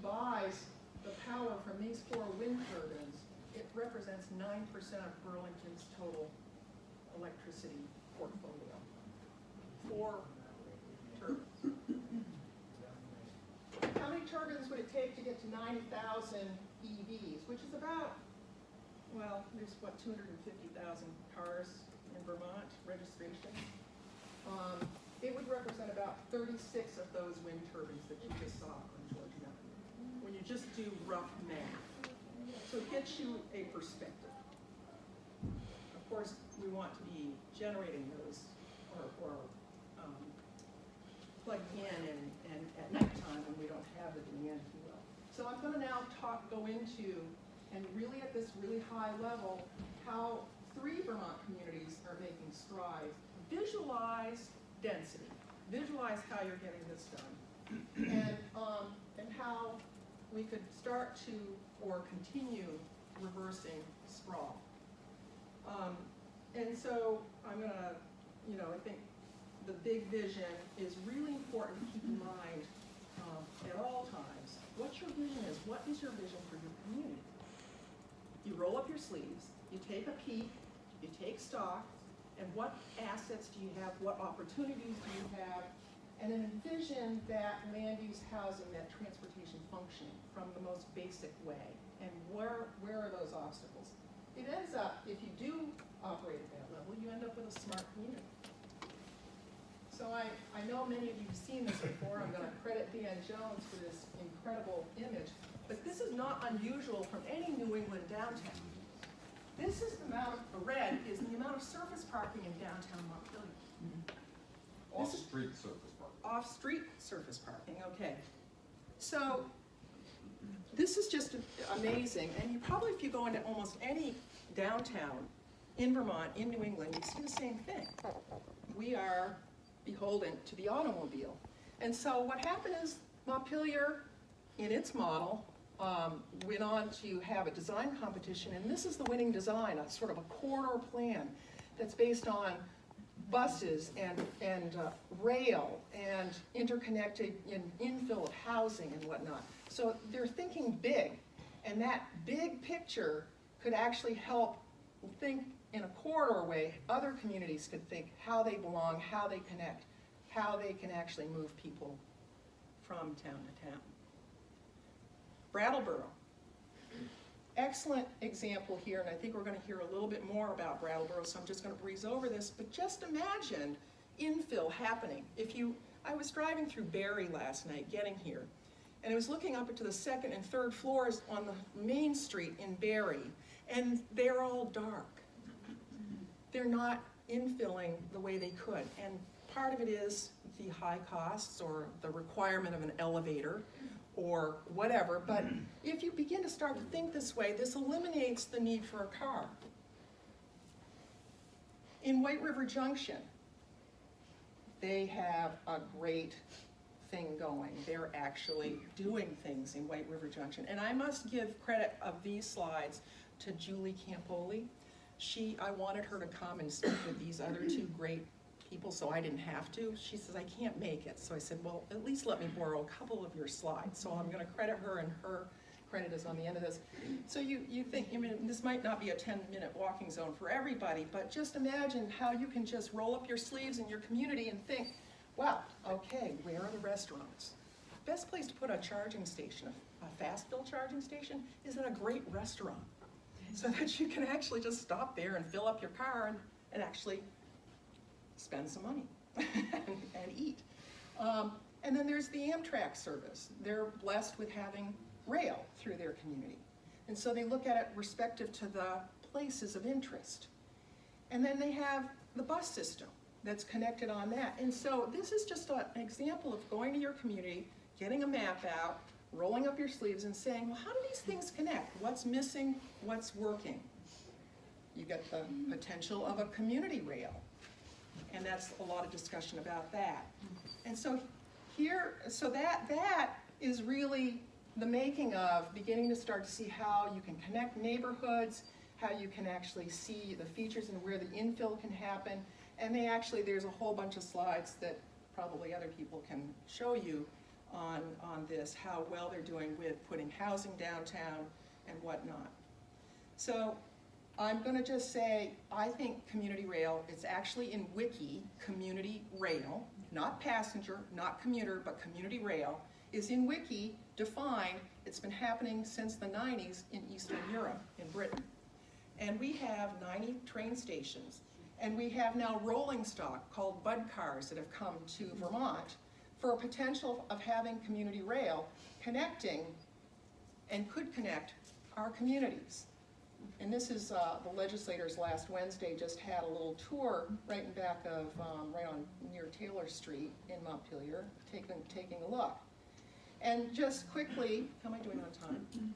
buys the power from these 4 wind turbines, it represents 9% of Burlington's total electricity portfolio. 4 turbines. How many turbines would it take to get to 90,000 EVs, which is about, well, there's what, 250,000 cars in Vermont registrations. It would represent about 36 of those wind turbines that you just saw on Georgia Mountain, when you just do rough math. So it gets you a perspective. Of course, we want to be generating those or plugging in and at nighttime when we don't have the demand, if you will. So I'm going to now go into, and really at this really high level, how 3 Vermont communities are making strides. Visualize density. Visualize how you're getting this done, and how we could start to or continue reversing sprawl. And so I'm gonna, I think the big vision is really important to keep in mind at all times. What your vision is. What is your vision for your community? You roll up your sleeves. You take a peek. You take stock. And what assets do you have? What opportunities do you have? And then envision that land use, housing, that transportation functioning from the most basic way. And where are those obstacles? It ends up, if you do operate at that level, you end up with a smart community. So I know many of you have seen this before. I'm going to credit Dan Jones for this incredible image. But this is not unusual from any New England downtown. This is the amount of, the red is the amount of surface parking in downtown Montpelier. Off-street surface parking. Off-street surface parking, okay. So this is just amazing. And you probably, if you go into almost any downtown in Vermont, in New England, you see the same thing. We are beholden to the automobile. And so what happened is Montpelier, in its model, went on to have a design competition, and this is the winning design, a sort of a corridor plan that's based on buses and rail and interconnected infill of housing and whatnot. So they're thinking big, and that big picture could actually help think in a corridor way. Other communities could think how they belong, how they connect, how they can actually move people from town to town. Brattleboro. Excellent example here, and I think we're going to hear a little bit more about Brattleboro, so I'm just going to breeze over this, but just imagine infill happening. I was driving through Barrie last night, getting here, and I was looking up into the 2nd and 3rd floors on the main street in Barrie, and they're all dark. They're not infilling the way they could, and part of it is the high costs or the requirement of an elevator, or whatever, but if you begin to start to think this way, this eliminates the need for a car. In White River Junction, they have a great thing going. They're actually doing things in White River Junction. And I must give credit of these slides to Julie Campoli. I wanted her to come and speak with these other 2 great people, so I didn't have to. She says, I can't make it. So I said, well, at least let me borrow a couple of your slides. So I'm going to credit her, and her credit is on the end of this. So you think, this might not be a 10-minute walking zone for everybody, but just imagine how you can just roll up your sleeves in your community and think, wow, okay, where are the restaurants? Best place to put a charging station, a fast fill charging station, is at a great restaurant, so that you can actually just stop there and fill up your car and actually spend some money and eat. And then there's the Amtrak service. They're blessed with having rail through their community. And so they look at it respective to the places of interest. And then they have the bus system that's connected on that. And so this is just an example of going to your community, getting a map out, rolling up your sleeves and saying, well, how do these things connect? What's missing? What's working? You get the potential of a community rail. And that's a lot of discussion about that. And so that is really the making of beginning to start to see how you can connect neighborhoods, how you can actually see the features and where the infill can happen. And there's a whole bunch of slides that probably other people can show you on this, how well they're doing with putting housing downtown and whatnot. So I'm going to just say, I think community rail, it's actually in Wiki, community rail, not passenger, not commuter, but community rail, is in Wiki defined. It's been happening since the 90s in Eastern Europe, in Britain. And we have 90 train stations. And we have now rolling stock called bud cars that have come to Vermont for a potential of having community rail connecting and could connect our communities. And this is, the legislators last Wednesday just had a little tour right in back of, right on near Taylor Street in Montpelier, taking a look. And just quickly, how am I doing on time?